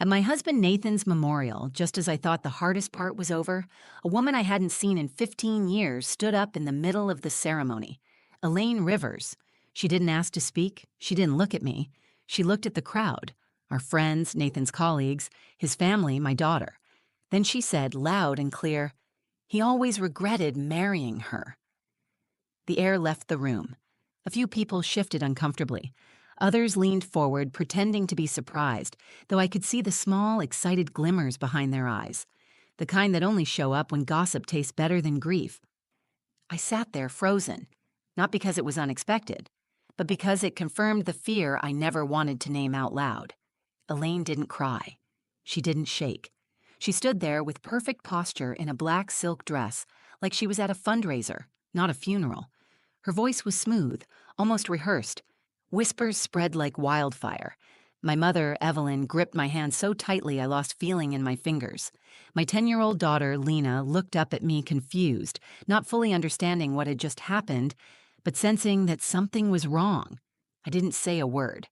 At my husband Nathan's memorial, just as I thought the hardest part was over, a woman I hadn't seen in 15 years stood up in the middle of the ceremony. Elaine Rivers. She didn't ask to speak. She didn't look at me. She looked at the crowd, our friends, Nathan's colleagues, his family, my daughter. Then she said, loud and clear, "He always regretted marrying her." The air left the room. A few people shifted uncomfortably. Others leaned forward, pretending to be surprised, though I could see the small, excited glimmers behind their eyes, the kind that only show up when gossip tastes better than grief. I sat there frozen, not because it was unexpected, but because it confirmed the fear I never wanted to name out loud. Elaine didn't cry. She didn't shake. She stood there with perfect posture in a black silk dress, like she was at a fundraiser, not a funeral. Her voice was smooth, almost rehearsed. Whispers spread like wildfire. My mother, Evelyn, gripped my hand so tightly I lost feeling in my fingers. My 10-year-old daughter, Lena, looked up at me confused, not fully understanding what had just happened, but sensing that something was wrong. I didn't say a word.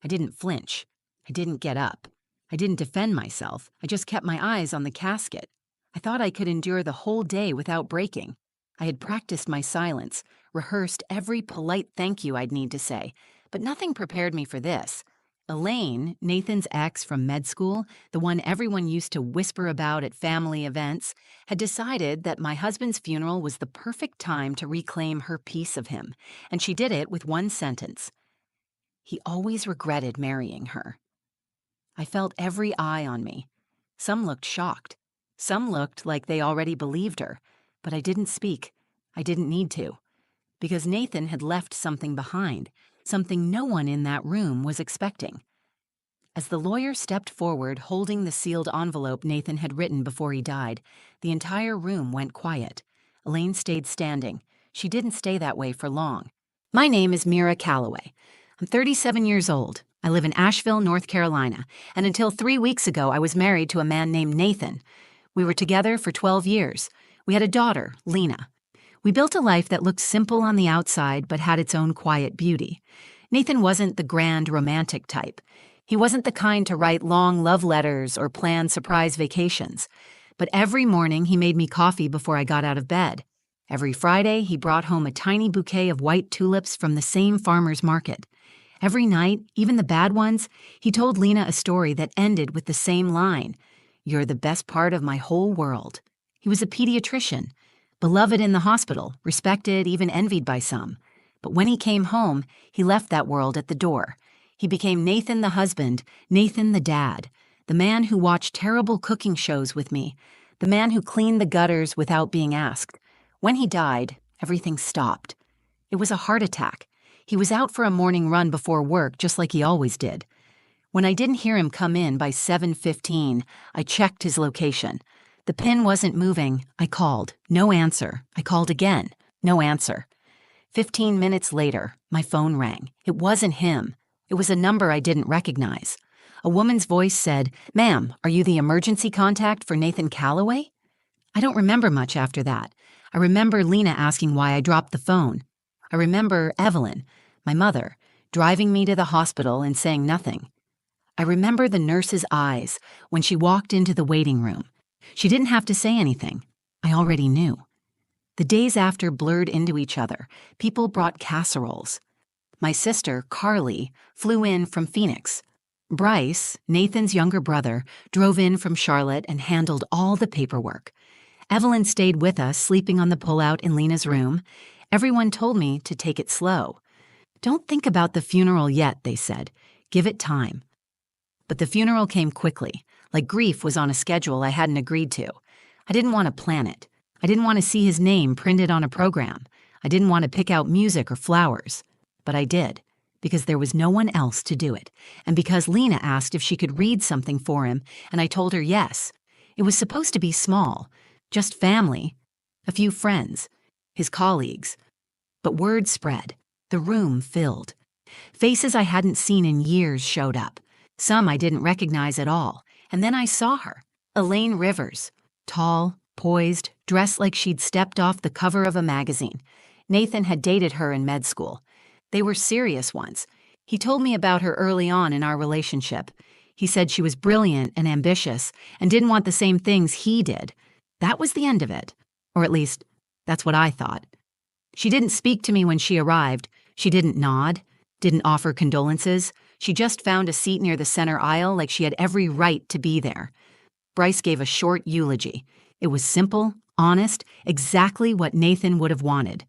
I didn't flinch. I didn't get up. I didn't defend myself. I just kept my eyes on the casket. I thought I could endure the whole day without breaking. I had practiced my silence, rehearsed every polite thank you I'd need to say, but nothing prepared me for this. Elaine, Nathan's ex from med school, the one everyone used to whisper about at family events, had decided that my husband's funeral was the perfect time to reclaim her piece of him, and she did it with one sentence. He always regretted marrying her. I felt every eye on me. Some looked shocked. Some looked like they already believed her, but I didn't speak. I didn't need to, because Nathan had left something behind, something no one in that room was expecting. As the lawyer stepped forward, holding the sealed envelope Nathan had written before he died, the entire room went quiet. Elaine stayed standing. She didn't stay that way for long. "My name is Mira Calloway. I'm 37 years old. I live in Asheville, North Carolina, and until 3 weeks ago I was married to a man named Nathan. We were together for 12 years. We had a daughter, Lena. We built a life that looked simple on the outside but had its own quiet beauty. Nathan wasn't the grand romantic type. He wasn't the kind to write long love letters or plan surprise vacations. But every morning he made me coffee before I got out of bed. Every Friday he brought home a tiny bouquet of white tulips from the same farmer's market. Every night, even the bad ones, he told Lena a story that ended with the same line, "You're the best part of my whole world." He was a pediatrician, beloved in the hospital, respected, even envied by some. But when he came home, he left that world at the door. He became Nathan the husband, Nathan the dad, the man who watched terrible cooking shows with me, the man who cleaned the gutters without being asked. When he died, everything stopped. It was a heart attack. He was out for a morning run before work, just like he always did. When I didn't hear him come in by 7:15, I checked his location. The pin wasn't moving. I called. No answer. I called again. No answer. 15 minutes later, my phone rang. It wasn't him. It was a number I didn't recognize. A woman's voice said, "Ma'am, are you the emergency contact for Nathan Calloway?" I don't remember much after that. I remember Lena asking why I dropped the phone. I remember Evelyn, my mother, driving me to the hospital and saying nothing. I remember the nurse's eyes when she walked into the waiting room. She didn't have to say anything. I already knew. The days after blurred into each other. People brought casseroles. My sister, Carly, flew in from Phoenix. Bryce, Nathan's younger brother, drove in from Charlotte and handled all the paperwork. Evelyn stayed with us, sleeping on the pullout in Lena's room. Everyone told me to take it slow. "Don't think about the funeral yet," they said. "Give it time." But the funeral came quickly, like grief was on a schedule I hadn't agreed to. I didn't want to plan it. I didn't want to see his name printed on a program. I didn't want to pick out music or flowers. But I did, because there was no one else to do it, and because Lena asked if she could read something for him, and I told her yes. It was supposed to be small, just family, a few friends, his colleagues. But word spread. The room filled. Faces I hadn't seen in years showed up. Some I didn't recognize at all. And then I saw her, Elaine Rivers, tall, poised, dressed like she'd stepped off the cover of a magazine. Nathan had dated her in med school. They were serious once. He told me about her early on in our relationship. He said she was brilliant and ambitious and didn't want the same things he did. That was the end of it. Or at least, that's what I thought. She didn't speak to me when she arrived. She didn't nod, didn't offer condolences. She just found a seat near the center aisle like she had every right to be there. Bryce gave a short eulogy. It was simple, honest, exactly what Nathan would have wanted.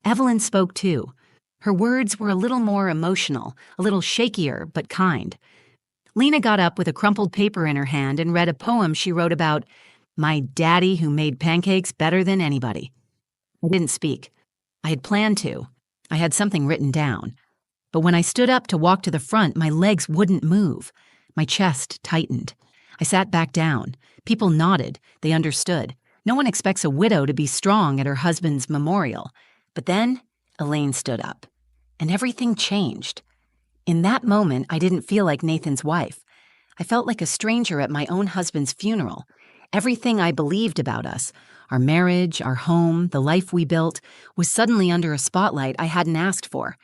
Evelyn spoke too. Her words were a little more emotional, a little shakier, but kind. Lena got up with a crumpled paper in her hand and read a poem she wrote about my daddy who made pancakes better than anybody. I didn't speak. I had planned to. I had something written down. But when I stood up to walk to the front, my legs wouldn't move. My chest tightened. I sat back down. People nodded. They understood. No one expects a widow to be strong at her husband's memorial. But then, Elaine stood up. And everything changed. In that moment, I didn't feel like Nathan's wife. I felt like a stranger at my own husband's funeral. Everything I believed about us, our marriage, our home, the life we built, was suddenly under a spotlight I hadn't asked for.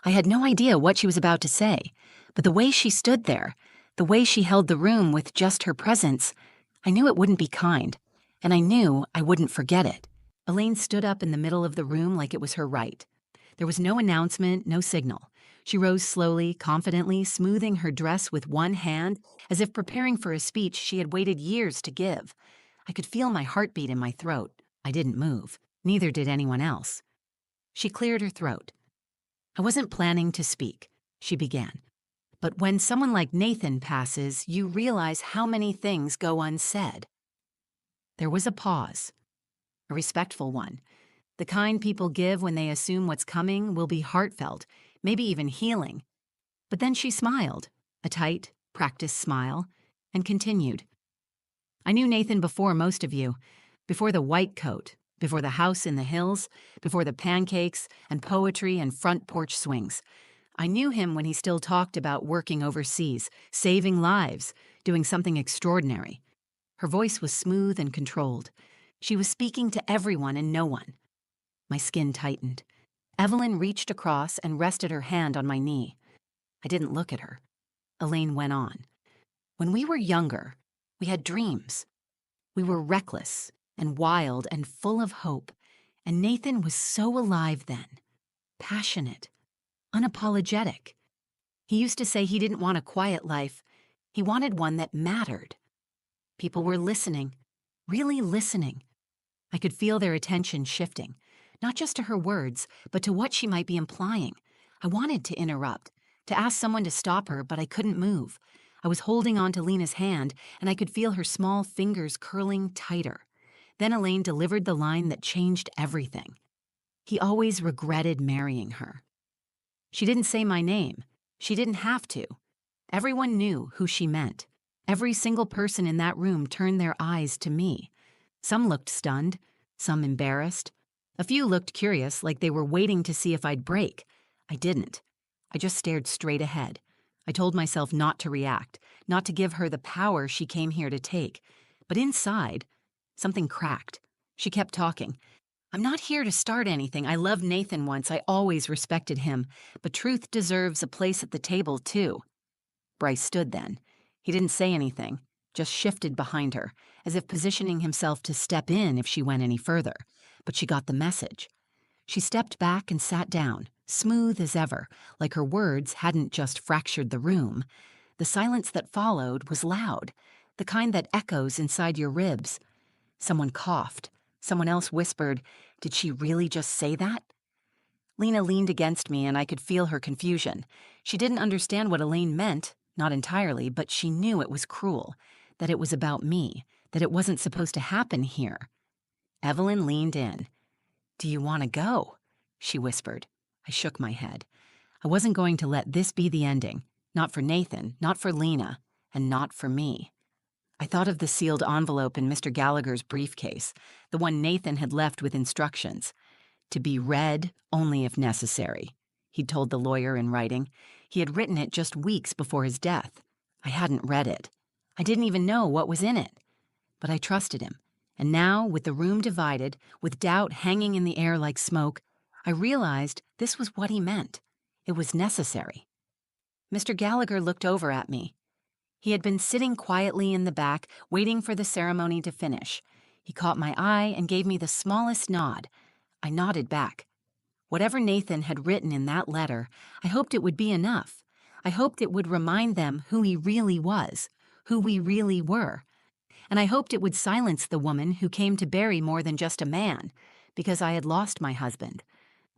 I had no idea what she was about to say, but the way she stood there, the way she held the room with just her presence, I knew it wouldn't be kind, and I knew I wouldn't forget it. Elaine stood up in the middle of the room like it was her right. There was no announcement, no signal. She rose slowly, confidently, smoothing her dress with one hand, as if preparing for a speech she had waited years to give. I could feel my heartbeat in my throat. I didn't move. Neither did anyone else. She cleared her throat. I wasn't planning to speak, she began. But when someone like Nathan passes, you realize how many things go unsaid. There was a pause, a respectful one. The kind people give when they assume what's coming will be heartfelt, maybe even healing. But then she smiled, a tight, practiced smile, and continued. I knew Nathan before most of you, before the white coat, before the house in the hills, before the pancakes and poetry and front porch swings. I knew him when he still talked about working overseas, saving lives, doing something extraordinary. Her voice was smooth and controlled. She was speaking to everyone and no one. My skin tightened. Evelyn reached across and rested her hand on my knee. I didn't look at her. Elaine went on. When we were younger, we had dreams. We were reckless and wild and full of hope, and Nathan was so alive then, passionate, unapologetic. He used to say he didn't want a quiet life. He wanted one that mattered. People were listening, really listening. I could feel their attention shifting, not just to her words, but to what she might be implying. I wanted to interrupt, to ask someone to stop her, but I couldn't move. I was holding on to Lena's hand, and I could feel her small fingers curling tighter. Then Elaine delivered the line that changed everything. He always regretted marrying her. She didn't say my name. She didn't have to. Everyone knew who she meant. Every single person in that room turned their eyes to me. Some looked stunned, some embarrassed. A few looked curious, like they were waiting to see if I'd break. I didn't. I just stared straight ahead. I told myself not to react, not to give her the power she came here to take. But inside, something cracked. She kept talking. I'm not here to start anything. I loved Nathan once. I always respected him. But truth deserves a place at the table, too. Bryce stood then. He didn't say anything, just shifted behind her, as if positioning himself to step in if she went any further. But she got the message. She stepped back and sat down, smooth as ever, like her words hadn't just fractured the room. The silence that followed was loud, the kind that echoes inside your ribs. Someone coughed. Someone else whispered, "Did she really just say that?" Lena leaned against me and I could feel her confusion. She didn't understand what Elaine meant, not entirely, but she knew it was cruel, that it was about me, that it wasn't supposed to happen here. Evelyn leaned in. "Do you want to go?" she whispered. I shook my head. I wasn't going to let this be the ending. Not for Nathan, not for Lena, and not for me. I thought of the sealed envelope in Mr. Gallagher's briefcase, the one Nathan had left with instructions. To be read only if necessary, he'd told the lawyer in writing. He had written it just weeks before his death. I hadn't read it. I didn't even know what was in it. But I trusted him. And now, with the room divided, with doubt hanging in the air like smoke, I realized this was what he meant. It was necessary. Mr. Gallagher looked over at me. He had been sitting quietly in the back, waiting for the ceremony to finish. He caught my eye and gave me the smallest nod. I nodded back. Whatever Nathan had written in that letter, I hoped it would be enough. I hoped it would remind them who he really was, who we really were. And I hoped it would silence the woman who came to bury more than just a man, because I had lost my husband.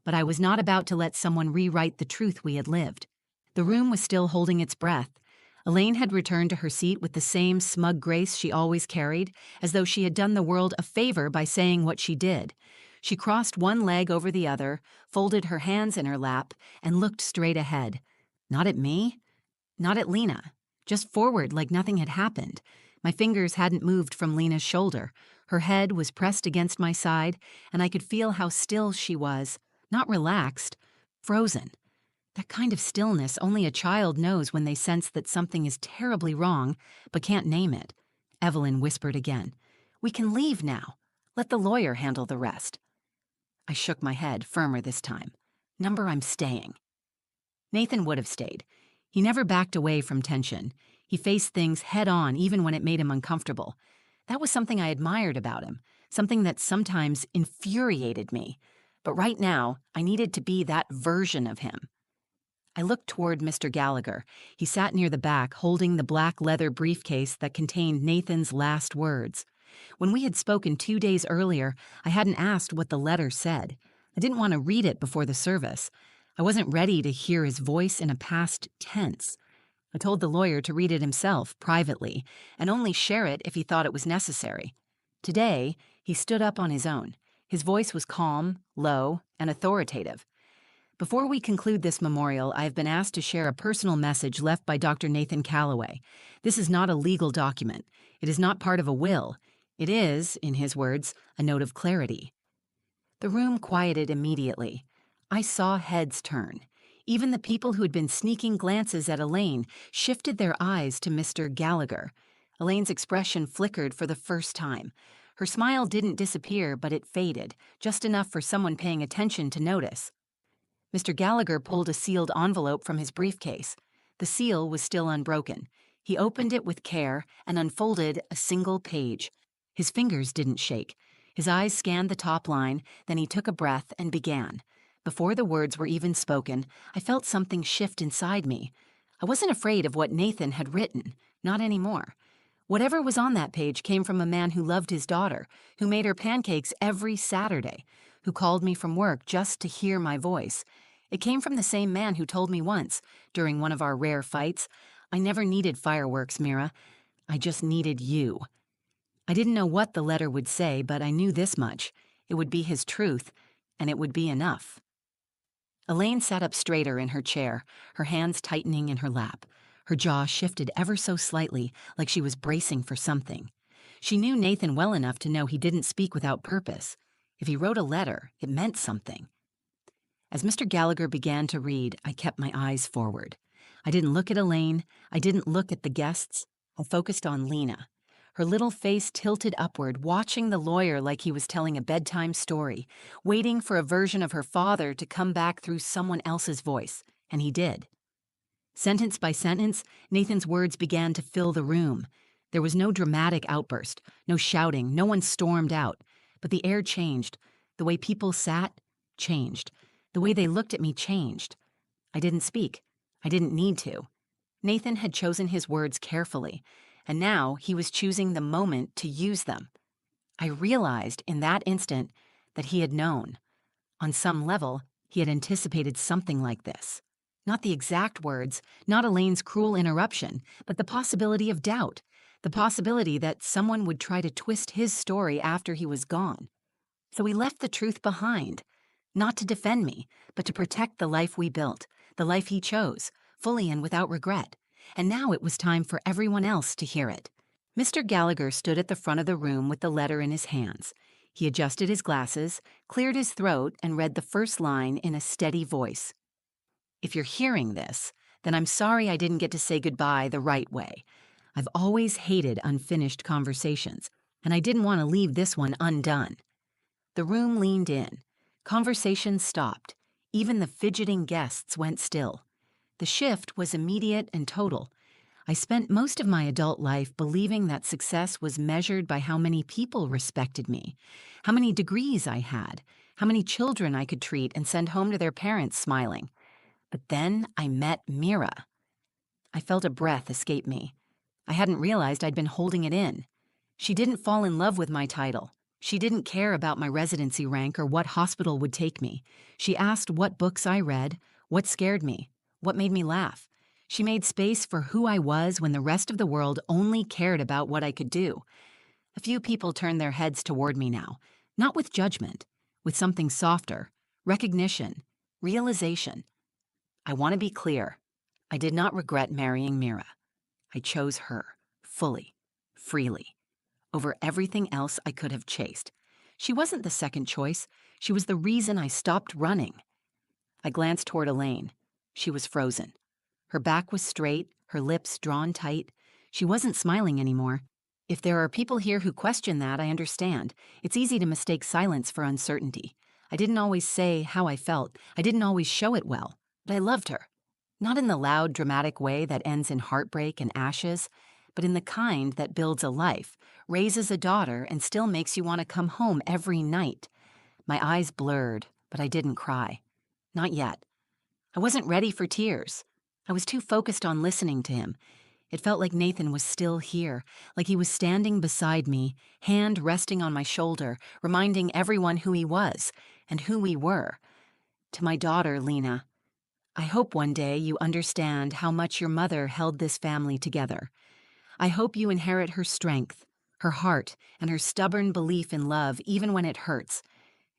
But I was not about to let someone rewrite the truth we had lived. The room was still holding its breath. Elaine had returned to her seat with the same smug grace she always carried, as though she had done the world a favor by saying what she did. She crossed one leg over the other, folded her hands in her lap, and looked straight ahead. Not at me, not at Lena, just forward like nothing had happened. My fingers hadn't moved from Lena's shoulder. Her head was pressed against my side, and I could feel how still she was, not relaxed, frozen. That kind of stillness only a child knows when they sense that something is terribly wrong, but can't name it. Evelyn whispered again. "We can leave now. Let the lawyer handle the rest." I shook my head, firmer this time. "Number, I'm staying." Nathan would have stayed. He never backed away from tension. He faced things head on even when it made him uncomfortable. That was something I admired about him, something that sometimes infuriated me. But right now, I needed to be that version of him. I looked toward Mr. Gallagher. He sat near the back, holding the black leather briefcase that contained Nathan's last words. When we had spoken 2 days earlier, I hadn't asked what the letter said. I didn't want to read it before the service. I wasn't ready to hear his voice in a past tense. I told the lawyer to read it himself, privately, and only share it if he thought it was necessary. Today, he stood up on his own. His voice was calm, low, and authoritative. Before we conclude this memorial, I have been asked to share a personal message left by Dr. Nathan Calloway. This is not a legal document. It is not part of a will. It is, in his words, a note of clarity. The room quieted immediately. I saw heads turn. Even the people who had been sneaking glances at Elaine shifted their eyes to Mr. Gallagher. Elaine's expression flickered for the first time. Her smile didn't disappear, but it faded, just enough for someone paying attention to notice. Mr. Gallagher pulled a sealed envelope from his briefcase. The seal was still unbroken. He opened it with care and unfolded a single page. His fingers didn't shake. His eyes scanned the top line, then he took a breath and began. Before the words were even spoken, I felt something shift inside me. I wasn't afraid of what Nathan had written, not anymore. Whatever was on that page came from a man who loved his daughter, who made her pancakes every Saturday, who called me from work just to hear my voice. It came from the same man who told me once, during one of our rare fights, "I never needed fireworks, Mira. I just needed you." I didn't know what the letter would say, but I knew this much. It would be his truth, and it would be enough. Elaine sat up straighter in her chair, her hands tightening in her lap. Her jaw shifted ever so slightly, like she was bracing for something. She knew Nathan well enough to know he didn't speak without purpose. If he wrote a letter, it meant something. As Mr. Gallagher began to read, I kept my eyes forward. I didn't look at Elaine. I didn't look at the guests. I focused on Lena. Her little face tilted upward, watching the lawyer like he was telling a bedtime story, waiting for a version of her father to come back through someone else's voice, and he did. Sentence by sentence, Nathan's words began to fill the room. There was no dramatic outburst, no shouting, no one stormed out, but the air changed. The way people sat changed. The way they looked at me changed. I didn't speak. I didn't need to. Nathan had chosen his words carefully, and now he was choosing the moment to use them. I realized in that instant that he had known. On some level, he had anticipated something like this. Not the exact words, not Elaine's cruel interruption, but the possibility of doubt, the possibility that someone would try to twist his story after he was gone. So he left the truth behind. Not to defend me, but to protect the life we built, the life he chose, fully and without regret. And now it was time for everyone else to hear it. Mr. Gallagher stood at the front of the room with the letter in his hands. He adjusted his glasses, cleared his throat, and read the first line in a steady voice. "If you're hearing this, then I'm sorry I didn't get to say goodbye the right way. I've always hated unfinished conversations, and I didn't want to leave this one undone." The room leaned in. Conversation stopped. Even the fidgeting guests went still. The shift was immediate and total. I spent most of my adult life believing that success was measured by how many people respected me, how many degrees I had, how many children I could treat and send home to their parents smiling. But then I met Mira. I felt a breath escape me. I hadn't realized I'd been holding it in. She didn't fall in love with my title. She didn't care about my residency rank or what hospital would take me. She asked what books I read, what scared me, what made me laugh. She made space for who I was when the rest of the world only cared about what I could do. A few people turned their heads toward me now, not with judgment, with something softer, recognition, realization. I want to be clear. I did not regret marrying Mira. I chose her, fully, freely, over everything else I could have chased. She wasn't the second choice. She was the reason I stopped running. I glanced toward Elaine. She was frozen. Her back was straight, her lips drawn tight. She wasn't smiling anymore. If there are people here who question that, I understand. It's easy to mistake silence for uncertainty. I didn't always say how I felt. I didn't always show it well. But I loved her. Not in the loud, dramatic way that ends in heartbreak and ashes, but in the kind that builds a life, raises a daughter, and still makes you want to come home every night. My eyes blurred, but I didn't cry. Not yet. I wasn't ready for tears. I was too focused on listening to him. It felt like Nathan was still here, like he was standing beside me, hand resting on my shoulder, reminding everyone who he was and who we were. To my daughter, Lena, I hope one day you understand how much your mother held this family together. I hope you inherit her strength, her heart, and her stubborn belief in love even when it hurts.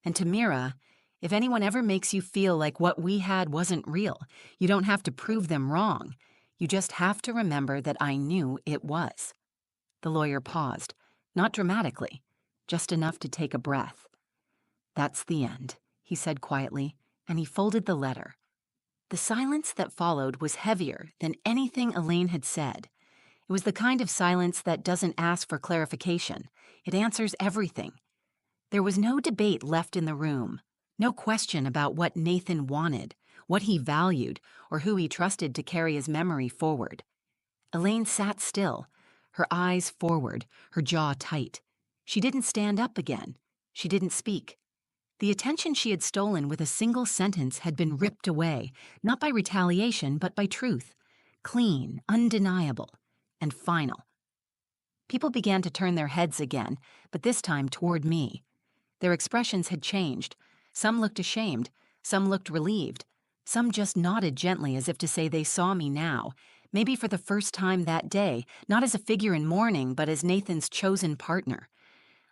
And to Mira, if anyone ever makes you feel like what we had wasn't real, you don't have to prove them wrong. You just have to remember that I knew it was. The lawyer paused, not dramatically, just enough to take a breath. That's the end, he said quietly, and he folded the letter. The silence that followed was heavier than anything Elaine had said. It was the kind of silence that doesn't ask for clarification. It answers everything. There was no debate left in the room, no question about what Nathan wanted, what he valued, or who he trusted to carry his memory forward. Elaine sat still, her eyes forward, her jaw tight. She didn't stand up again. She didn't speak. The attention she had stolen with a single sentence had been ripped away, not by retaliation, but by truth. Clean, undeniable, and final. People began to turn their heads again, but this time toward me. Their expressions had changed. Some looked ashamed, some looked relieved, some just nodded gently as if to say they saw me now, maybe for the first time that day, not as a figure in mourning, but as Nathan's chosen partner.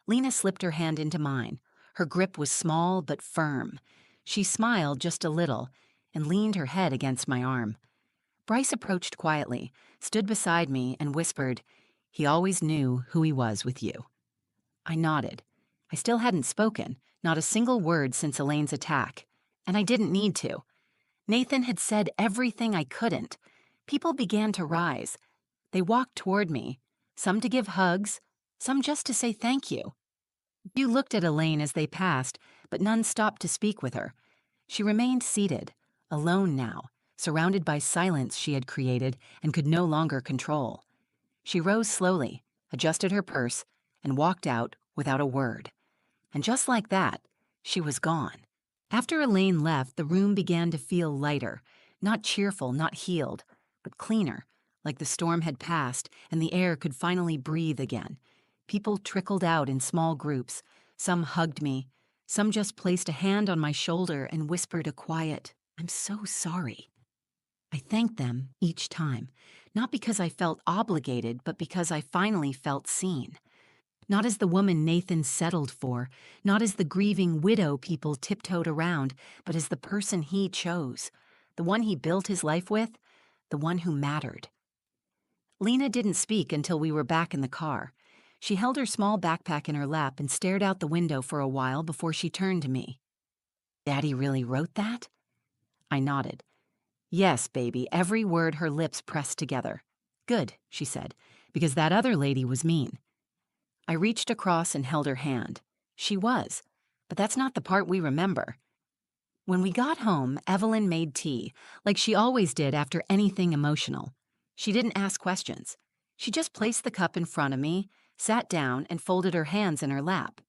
Lena slipped her hand into mine. Her grip was small but firm. She smiled just a little and leaned her head against my arm. Bryce approached quietly, stood beside me, and whispered, "He always knew who he was with you." I nodded. I still hadn't spoken, not a single word since Elaine's attack, and I didn't need to. Nathan had said everything I couldn't. People began to rise. They walked toward me, some to give hugs, some just to say thank you. You looked at Elaine as they passed, but none stopped to speak with her. She remained seated, alone now, surrounded by silence she had created and could no longer control. She rose slowly, adjusted her purse, and walked out without a word. And just like that, she was gone. After Elaine left, the room began to feel lighter, not cheerful, not healed, but cleaner, like the storm had passed and the air could finally breathe again. People trickled out in small groups. Some hugged me. Some just placed a hand on my shoulder and whispered a quiet, "I'm so sorry." I thanked them each time, not because I felt obligated, but because I finally felt seen. Not as the woman Nathan settled for, not as the grieving widow people tiptoed around, but as the person he chose, the one he built his life with, the one who mattered. Lena didn't speak until we were back in the car. She held her small backpack in her lap and stared out the window for a while before she turned to me. "Daddy really wrote that?" I nodded. "Yes, baby," every word her lips pressed together. "Good," she said, "because that other lady was mean." I reached across and held her hand. She was, but that's not the part we remember. When we got home, Evelyn made tea, like she always did after anything emotional. She didn't ask questions. She just placed the cup in front of me, sat down, and folded her hands in her lap.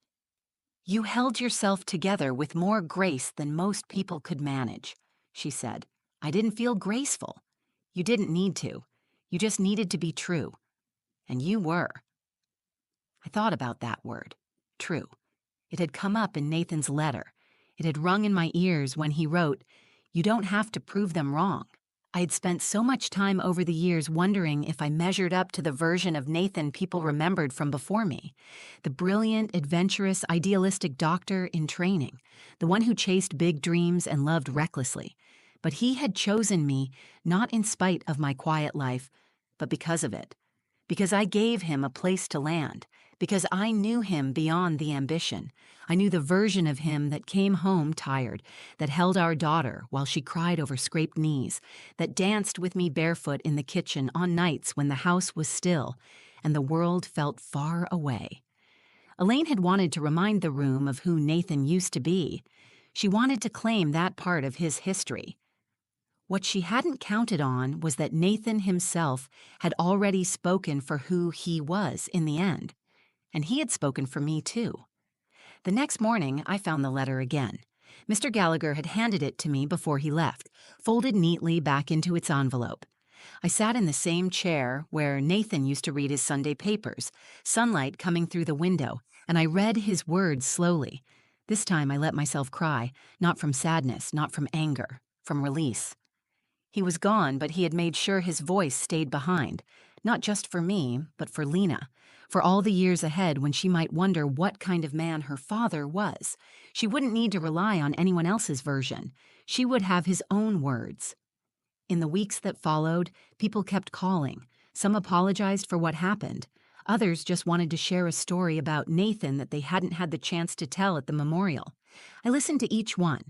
"You held yourself together with more grace than most people could manage," she said. "I didn't feel graceful. You didn't need to. You just needed to be true. And you were." I thought about that word, true. It had come up in Nathan's letter. It had rung in my ears when he wrote, "You don't have to prove them wrong." I had spent so much time over the years wondering if I measured up to the version of Nathan people remembered from before me. The brilliant, adventurous, idealistic doctor in training, the one who chased big dreams and loved recklessly. But he had chosen me not in spite of my quiet life, but because of it. Because I gave him a place to land. Because I knew him beyond the ambition. I knew the version of him that came home tired, that held our daughter while she cried over scraped knees, that danced with me barefoot in the kitchen on nights when the house was still and the world felt far away. Elaine had wanted to remind the room of who Nathan used to be. She wanted to claim that part of his history. What she hadn't counted on was that Nathan himself had already spoken for who he was in the end. And he had spoken for me, too. The next morning, I found the letter again. Mr. Gallagher had handed it to me before he left, folded neatly back into its envelope. I sat in the same chair where Nathan used to read his Sunday papers, sunlight coming through the window, and I read his words slowly. This time I let myself cry, not from sadness, not from anger, from release. He was gone, but he had made sure his voice stayed behind, not just for me, but for Lena, for all the years ahead when she might wonder what kind of man her father was. She wouldn't need to rely on anyone else's version. She would have his own words. In the weeks that followed, people kept calling. Some apologized for what happened. Others just wanted to share a story about Nathan that they hadn't had the chance to tell at the memorial. I listened to each one.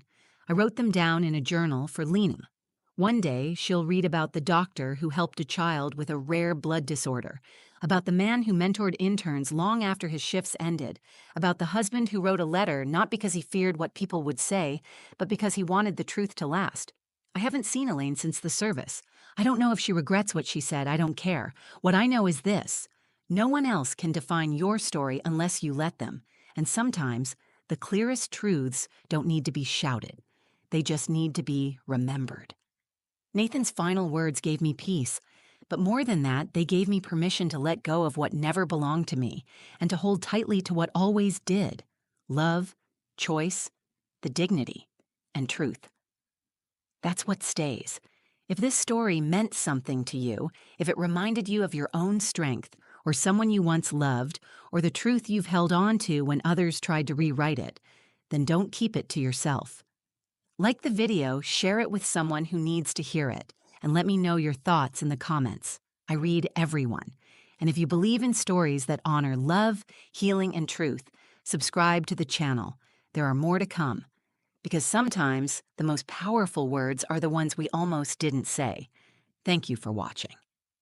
I wrote them down in a journal for Lena. One day, she'll read about the doctor who helped a child with a rare blood disorder, about the man who mentored interns long after his shifts ended, about the husband who wrote a letter not because he feared what people would say, but because he wanted the truth to last. I haven't seen Elaine since the service. I don't know if she regrets what she said. I don't care. What I know is this: no one else can define your story unless you let them. And sometimes, the clearest truths don't need to be shouted. They just need to be remembered. Nathan's final words gave me peace, but more than that, they gave me permission to let go of what never belonged to me and to hold tightly to what always did: love, choice, the dignity, and truth. That's what stays. If this story meant something to you, if it reminded you of your own strength, or someone you once loved, or the truth you've held on to when others tried to rewrite it, then don't keep it to yourself. Like the video, share it with someone who needs to hear it, and let me know your thoughts in the comments. I read everyone. And if you believe in stories that honor love, healing, and truth, subscribe to the channel. There are more to come. Because sometimes the most powerful words are the ones we almost didn't say. Thank you for watching.